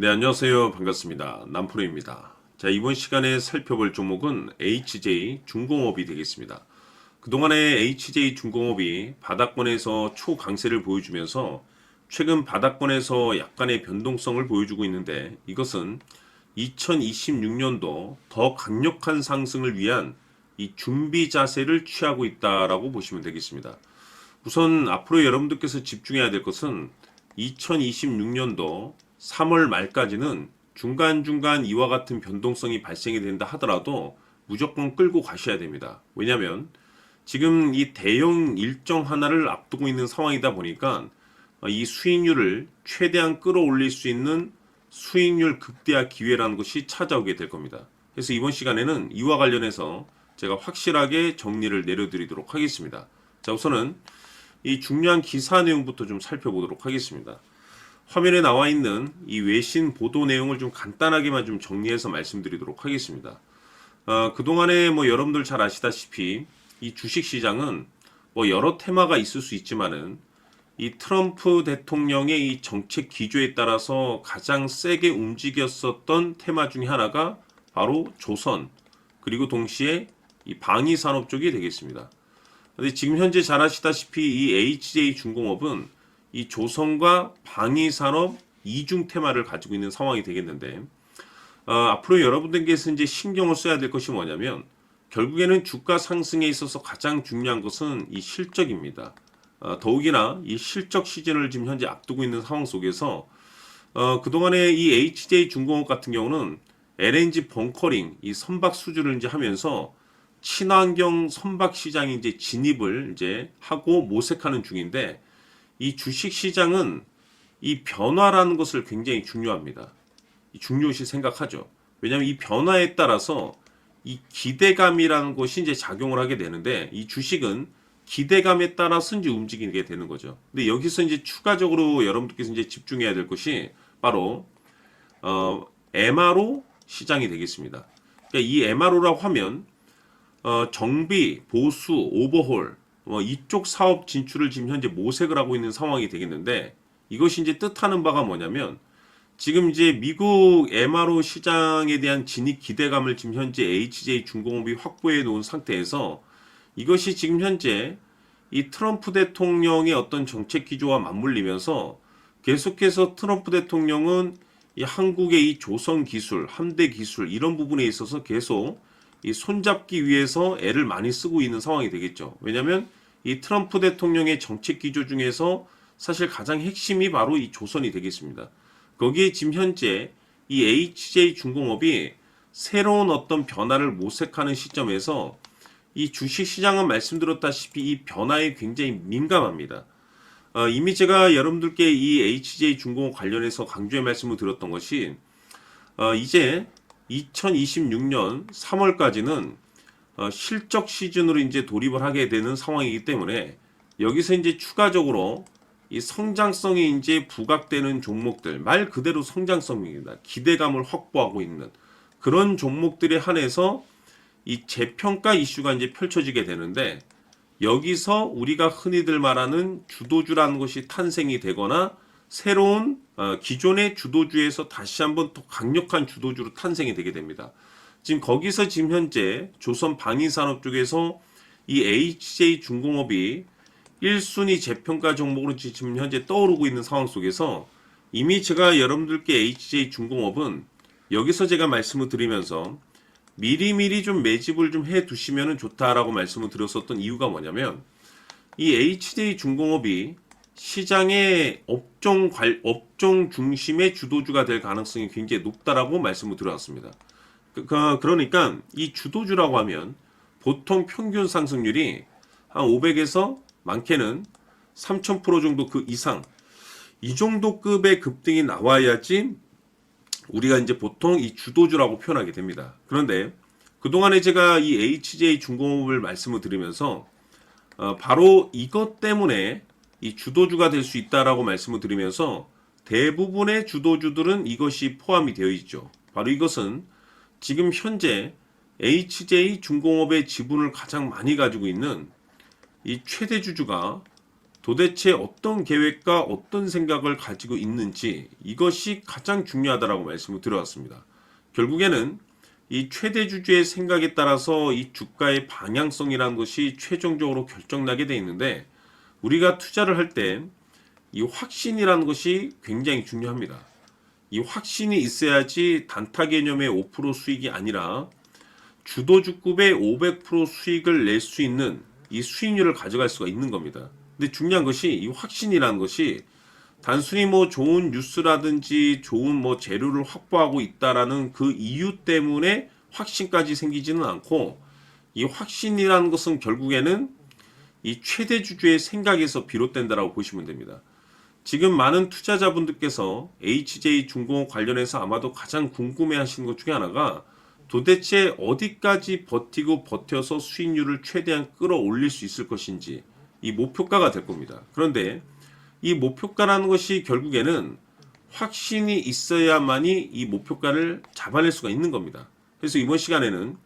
네, 안녕하세요. 반갑습니다. 남프로입니다. 자, 이번 시간에 살펴볼 종목은 HJ 중공업이 되겠습니다. 그동안에 HJ 중공업이 바닥권에서 초강세를 보여주면서 최근 바닥권에서 약간의 변동성을 보여주고 있는데, 이것은 2026년도 더 강력한 상승을 위한 이 준비 자세를 취하고 있다라고 보시면 되겠습니다. 우선 앞으로 여러분들께서 집중해야 될 것은 2026년도 3월 말까지는 중간중간 이와 같은 변동성이 발생이 된다 하더라도 무조건 끌고 가셔야 됩니다. 왜냐하면 지금 이 대형 일정 하나를 앞두고 있는 상황이다 보니까 이 수익률을 최대한 끌어올릴 수 있는 수익률 극대화 기회라는 것이 찾아오게 될 겁니다. 그래서 이번 시간에는 이와 관련해서 제가 확실하게 정리를 내려드리도록 하겠습니다. 자, 우선은 이 중요한 기사 내용부터 좀 살펴보도록 하겠습니다. 화면에 나와 있는 이 외신 보도 내용을 좀 간단하게만 좀 정리해서 말씀드리도록 하겠습니다. 그동안에 여러분들 잘 아시다시피 이 주식 시장은 여러 테마가 있을 수 있지만은 이 트럼프 대통령의 이 정책 기조에 따라서 가장 세게 움직였었던 테마 중에 하나가 바로 조선, 그리고 동시에 이 방위 산업 쪽이 되겠습니다. 근데 지금 현재 잘 아시다시피 이 HJ 중공업은 이 조선과 방위 산업 이중 테마를 가지고 있는 상황이 되겠는데, 앞으로 여러분들께서 이제 신경을 써야 될 것이 뭐냐면, 결국에는 주가 상승에 있어서 가장 중요한 것은 이 실적입니다. 더욱이나 이 실적 시즌을 지금 현재 앞두고 있는 상황 속에서 그동안에 이 HJ 중공업 같은 경우는 LNG 벙커링 이 선박 수주를 이제 하면서 친환경 선박 시장에 이제 진입을 이제 하고 모색하는 중인데, 이 주식 시장은 이 변화라는 것을 굉장히 중요합니다. 중요시 생각하죠. 왜냐하면 이 변화에 따라서 이 기대감이라는 것이 이제 작용을 하게 되는데, 이 주식은 기대감에 따라서 이제 움직이게 되는 거죠. 근데 여기서 이제 추가적으로 여러분들께서 이제 집중해야 될 것이 바로 MRO 시장이 되겠습니다. 그러니까 이 MRO라고 하면 정비, 보수, 오버홀 이쪽 사업 진출을 지금 현재 모색을 하고 있는 상황이 되겠는데, 이것이 이제 뜻하는 바가 뭐냐면, 지금 이제 미국 MRO 시장에 대한 진입 기대감을 지금 현재 HJ 중공업이 확보해 놓은 상태에서, 이것이 지금 현재 이 트럼프 대통령의 어떤 정책 기조와 맞물리면서 계속해서 트럼프 대통령은 이 한국의 이 조선 기술, 함대 기술 이런 부분에 있어서 계속 이 손잡기 위해서 애를 많이 쓰고 있는 상황이 되겠죠. 왜냐하면 이 트럼프 대통령의 정책 기조 중에서 사실 가장 핵심이 바로 이 조선이 되겠습니다. 거기에 지금 현재 이 HJ 중공업이 새로운 어떤 변화를 모색하는 시점에서 이 주식 시장은 말씀드렸다시피 이 변화에 굉장히 민감합니다. 이미 제가 여러분들께 이 HJ 중공업 관련해서 강조의 말씀을 드렸던 것이 이제 2026년 3월까지는 실적 시즌으로 이제 돌입을 하게 되는 상황이기 때문에, 여기서 이제 추가적으로 이 성장성이 이제 부각되는 종목들, 말 그대로 성장성입니다. 기대감을 확보하고 있는 그런 종목들에 한해서 이 재평가 이슈가 이제 펼쳐지게 되는데, 여기서 우리가 흔히들 말하는 주도주라는 것이 탄생이 되거나 새로운 기존의 주도주에서 다시 한번 더 강력한 주도주로 탄생이 되게 됩니다. 지금 거기서 지금 현재 조선 방위산업 쪽에서 이 HJ 중공업이 1순위 재평가 종목으로 지금 현재 떠오르고 있는 상황 속에서, 이미 제가 여러분들께 HJ 중공업은 여기서 제가 말씀을 드리면서 미리미리 좀 매집을 좀 해 두시면 좋다라고 말씀을 드렸었던 이유가 뭐냐면, 이 HJ 중공업이 시장의 업종 중심의 주도주가 될 가능성이 굉장히 높다라고 말씀을 드렸습니다. 그러니까 이 주도주라고 하면 보통 평균 상승률이 한 500에서 많게는 3000% 정도 그 이상, 이 정도 급의 급등이 나와야지 우리가 이제 보통 이 주도주라고 표현하게 됩니다. 그런데 그동안에 제가 이 HJ 중공업을 말씀을 드리면서 바로 이것 때문에 이 주도주가 될 수 있다라고 말씀을 드리면서, 대부분의 주도주들은 이것이 포함이 되어 있죠. 바로 이것은 지금 현재 HJ 중공업의 지분을 가장 많이 가지고 있는 이 최대 주주가 도대체 어떤 계획과 어떤 생각을 가지고 있는지 이것이 가장 중요하다라고 말씀을 드려왔습니다. 결국에는 이 최대 주주의 생각에 따라서 이 주가의 방향성이라는 것이 최종적으로 결정나게 돼 있는데 우리가 투자를 할 때 이 확신이라는 것이 굉장히 중요합니다. 이 확신이 있어야지 단타 개념의 5% 수익이 아니라 주도주급의 500% 수익을 낼 수 있는 이 수익률을 가져갈 수가 있는 겁니다. 근데 중요한 것이 이 확신이라는 것이 단순히 뭐 좋은 뉴스라든지 좋은 뭐 재료를 확보하고 있다라는 그 이유 때문에 확신까지 생기지는 않고 이 확신이라는 것은 결국에는 이 최대 주주의 생각에서 비롯된다라고 보시면 됩니다. 지금 많은 투자자분들께서 HJ중공업 관련해서 아마도 가장 궁금해 하시는 것 중에 하나가 도대체 어디까지 버티고 버텨서 수익률을 최대한 끌어올릴 수 있을 것인지 이 목표가가 될 겁니다. 그런데 이 목표가라는 것이 결국에는 확신이 있어야만이 이 목표가를 잡아낼 수가 있는 겁니다. 그래서 이번 시간에는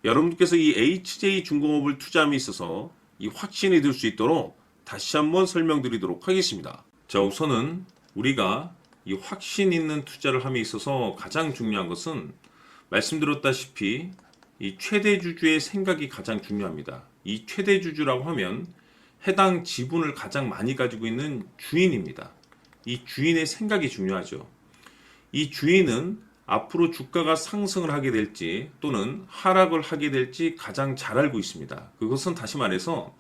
여러분들께서 이 HJ중공업을 투자함에 있어서 이 확신이 들 수 있도록 다시 한번 설명드리도록 하겠습니다. 자, 우선은 우리가 이 확신 있는 투자를 함에 있어서 가장 중요한 것은 말씀드렸다시피 이 최대 주주의 생각이 가장 중요합니다. 이 최대 주주라고 하면 해당 지분을 가장 많이 가지고 있는 주인입니다. 이 주인의 생각이 중요하죠. 이 주인은 앞으로 주가가 상승을 하게 될지 또는 하락을 하게 될지 가장 잘 알고 있습니다. 그것은 다시 말해서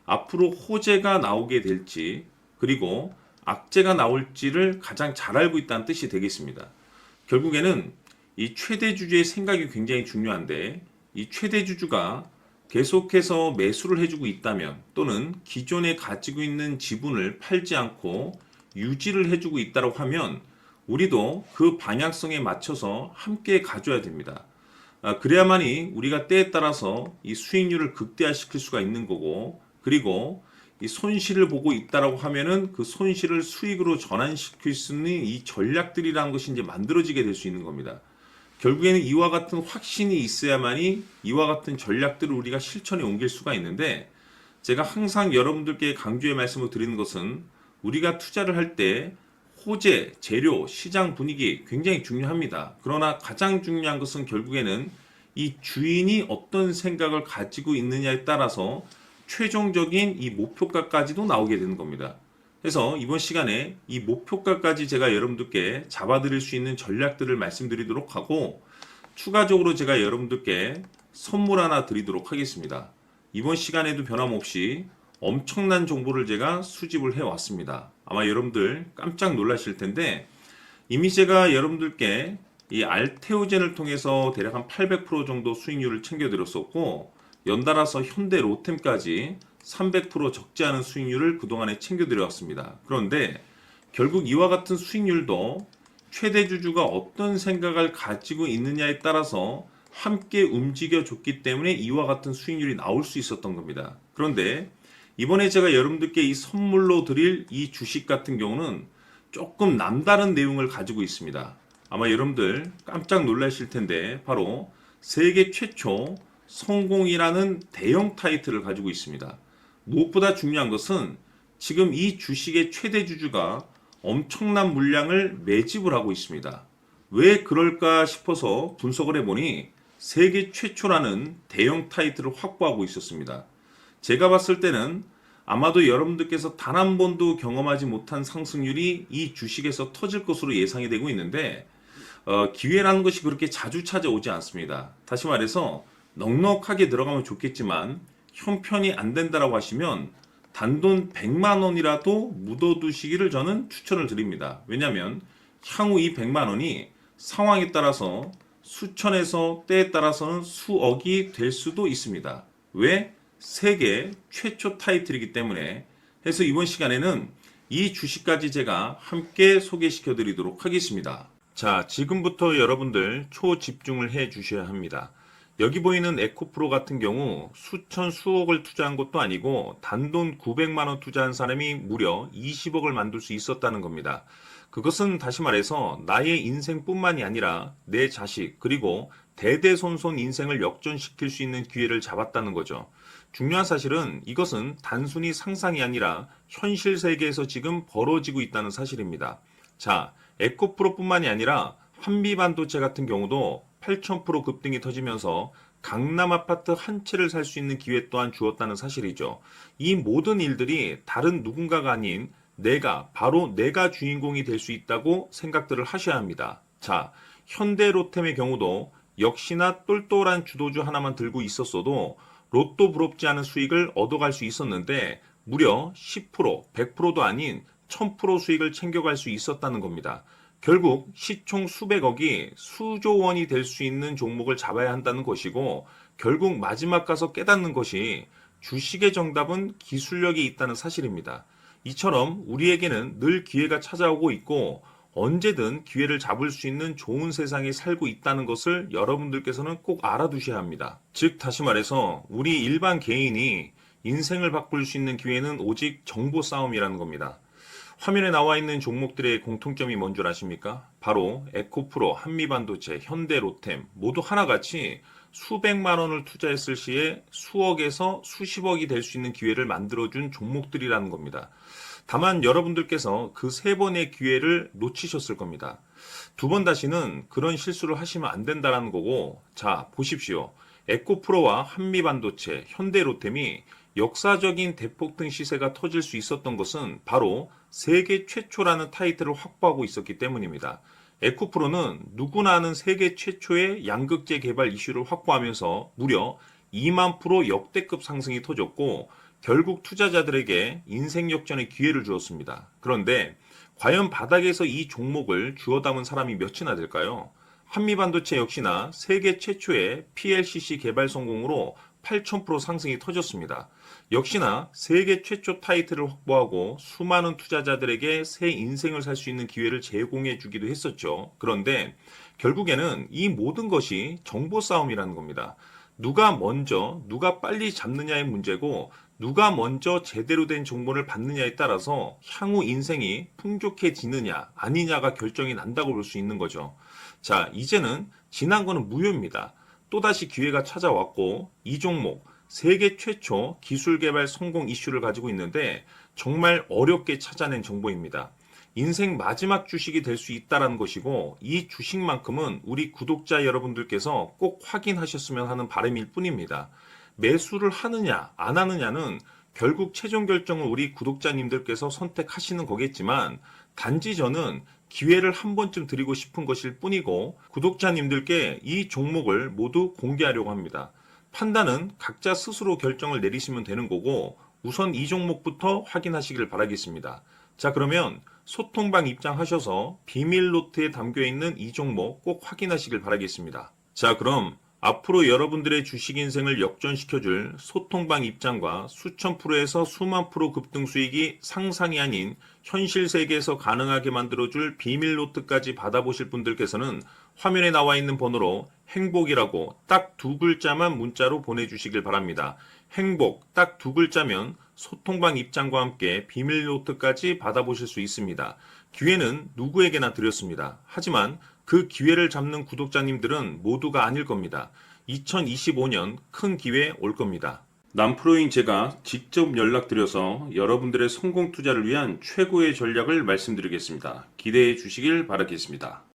앞으로 호재가 나오게 될지 그리고 악재가 나올지를 가장 잘 알고 있다는 뜻이 되겠습니다. 결국에는 이 최대 주주의 생각이 굉장히 중요한데 이 최대 주주가 계속해서 매수를 해주고 있다면 또는 기존에 가지고 있는 지분을 팔지 않고 유지를 해주고 있다고 하면 우리도 그 방향성에 맞춰서 함께 가져야 됩니다. 그래야만이 우리가 때에 따라서 이 수익률을 극대화시킬 수가 있는 거고 그리고 이 손실을 보고 있다라고 하면은 그 손실을 수익으로 전환시킬 수 있는 이 전략들이라는 것이 이제 만들어지게 될 수 있는 겁니다. 결국에는 이와 같은 확신이 있어야만이 이와 같은 전략들을 우리가 실천에 옮길 수가 있는데 제가 항상 여러분들께 강조의 말씀을 드리는 것은 우리가 투자를 할 때 호재, 재료, 시장 분위기 굉장히 중요합니다. 그러나 가장 중요한 것은 결국에는 이 주인이 어떤 생각을 가지고 있느냐에 따라서 최종적인 이 목표가까지도 나오게 되는 겁니다. 그래서 이번 시간에 이 목표가까지 제가 여러분들께 잡아드릴 수 있는 전략들을 말씀드리도록 하고 추가적으로 제가 여러분들께 선물 하나 드리도록 하겠습니다. 이번 시간에도 변함없이 엄청난 정보를 제가 수집을 해왔습니다. 아마 여러분들 깜짝 놀라실 텐데 이미 제가 여러분들께 이 알테오젠을 통해서 대략 한 800% 정도 수익률을 챙겨드렸었고 연달아서 현대 로템까지 300% 적지 않은 수익률을 그동안에 챙겨드려왔습니다. 그런데 결국 이와 같은 수익률도 최대 주주가 어떤 생각을 가지고 있느냐에 따라서 함께 움직여줬기 때문에 이와 같은 수익률이 나올 수 있었던 겁니다. 그런데 이번에 제가 여러분들께 이 선물로 드릴 이 주식 같은 경우는 조금 남다른 내용을 가지고 있습니다. 아마 여러분들 깜짝 놀라실 텐데 바로 세계 최초 성공이라는 대형 타이틀을 가지고 있습니다. 무엇보다 중요한 것은 지금 이 주식의 최대 주주가 엄청난 물량을 매집을 하고 있습니다. 왜 그럴까 싶어서 분석을 해보니 세계 최초라는 대형 타이틀을 확보하고 있었습니다. 제가 봤을 때는 아마도 여러분들께서 단 한 번도 경험하지 못한 상승률이 이 주식에서 터질 것으로 예상이 되고 있는데 기회라는 것이 그렇게 자주 찾아오지 않습니다. 다시 말해서 넉넉하게 들어가면 좋겠지만 형편이 안 된다라고 하시면 단돈 100만 원이라도 묻어두시기를 저는 추천을 드립니다. 왜냐하면 향후 이 100만 원이 상황에 따라서 수천에서 때에 따라서는 수억이 될 수도 있습니다. 왜? 세계 최초 타이틀이기 때문에. 해서 이번 시간에는 이 주식까지 제가 함께 소개시켜 드리도록 하겠습니다. 자, 지금부터 여러분들 초집중을 해 주셔야 합니다. 여기 보이는 에코프로 같은 경우 수천 수억을 투자한 것도 아니고 단돈 900만 원 투자한 사람이 무려 20억을 만들 수 있었다는 겁니다. 그것은 다시 말해서 나의 인생뿐만이 아니라 내 자식 그리고 대대손손 인생을 역전시킬 수 있는 기회를 잡았다는 거죠. 중요한 사실은 이것은 단순히 상상이 아니라 현실 세계에서 지금 벌어지고 있다는 사실입니다. 자, 에코프로뿐만이 아니라 한미반도체 같은 경우도 8,000% 급등이 터지면서 강남 아파트 한 채를 살 수 있는 기회 또한 주었다는 사실이죠. 이 모든 일들이 다른 누군가가 아닌 바로 내가 주인공이 될 수 있다고 생각들을 하셔야 합니다. 자, 현대로템의 경우도 역시나 똘똘한 주도주 하나만 들고 있었어도 로또 부럽지 않은 수익을 얻어갈 수 있었는데 무려 10%, 100%도 아닌 1000% 수익을 챙겨갈 수 있었다는 겁니다. 결국 시총 수백억이 수조 원이 될 수 있는 종목을 잡아야 한다는 것이고 결국 마지막 가서 깨닫는 것이 주식의 정답은 기술력이 있다는 사실입니다. 이처럼 우리에게는 늘 기회가 찾아오고 있고 언제든 기회를 잡을 수 있는 좋은 세상에 살고 있다는 것을 여러분들께서는 꼭 알아두셔야 합니다. 즉 다시 말해서 우리 일반 개인이 인생을 바꿀 수 있는 기회는 오직 정보 싸움이라는 겁니다. 화면에 나와 있는 종목들의 공통점이 뭔 줄 아십니까? 바로 에코프로, 한미반도체, 현대로템 모두 하나같이 수백만 원을 투자했을 시에 수억에서 수십억이 될 수 있는 기회를 만들어준 종목들이라는 겁니다. 다만 여러분들께서 그 세 번의 기회를 놓치셨을 겁니다. 두 번 다시는 그런 실수를 하시면 안 된다는 거고, 자, 보십시오. 에코프로와 한미반도체, 현대로템이 역사적인 대폭등 시세가 터질 수 있었던 것은 바로 세계 최초라는 타이틀을 확보하고 있었기 때문입니다. 에코프로는 누구나 아는 세계 최초의 양극재 개발 이슈를 확보하면서 무려 2만 프로 역대급 상승이 터졌고 결국 투자자들에게 인생 역전의 기회를 주었습니다. 그런데 과연 바닥에서 이 종목을 주워 담은 사람이 몇이나 될까요? 한미반도체 역시나 세계 최초의 PLCC 개발 성공으로 8,000% 상승이 터졌습니다. 역시나 세계 최초 타이틀을 확보하고 수많은 투자자들에게 새 인생을 살 수 있는 기회를 제공해 주기도 했었죠. 그런데 결국에는 이 모든 것이 정보 싸움이라는 겁니다. 누가 빨리 잡느냐의 문제고 누가 먼저 제대로 된 정보를 받느냐에 따라서 향후 인생이 풍족해지느냐 아니냐가 결정이 난다고 볼 수 있는 거죠. 자, 이제는 지난 거는 무효입니다. 또다시 기회가 찾아왔고 이 종목 세계 최초 기술 개발 성공 이슈를 가지고 있는데 정말 어렵게 찾아낸 정보입니다. 인생 마지막 주식이 될 수 있다는 것이고 이 주식만큼은 우리 구독자 여러분들께서 꼭 확인하셨으면 하는 바람일 뿐입니다. 매수를 하느냐 안 하느냐는 결국 최종 결정을 우리 구독자님들께서 선택하시는 거겠지만 단지 저는 기회를 한 번쯤 드리고 싶은 것일 뿐이고 구독자님들께 이 종목을 모두 공개하려고 합니다. 판단은 각자 스스로 결정을 내리시면 되는 거고 우선 이 종목부터 확인하시길 바라겠습니다. 자, 그러면 소통방 입장하셔서 비밀 노트에 담겨 있는 이 종목 꼭 확인하시길 바라겠습니다. 자, 그럼 앞으로 여러분들의 주식 인생을 역전시켜줄 소통방 입장과 수천 프로에서 수만 프로 급등 수익이 상상이 아닌 현실 세계에서 가능하게 만들어줄 비밀 노트까지 받아보실 분들께서는 화면에 나와 있는 번호로 행복이라고 딱 두 글자만 문자로 보내주시길 바랍니다. 행복 딱 두 글자면 소통방 입장과 함께 비밀 노트까지 받아보실 수 있습니다. 기회는 누구에게나 드렸습니다. 하지만 그 기회를 잡는 구독자님들은 모두가 아닐 겁니다. 2025년 큰 기회 올 겁니다. 남프로인 제가 직접 연락드려서 여러분들의 성공 투자를 위한 최고의 전략을 말씀드리겠습니다. 기대해 주시길 바라겠습니다.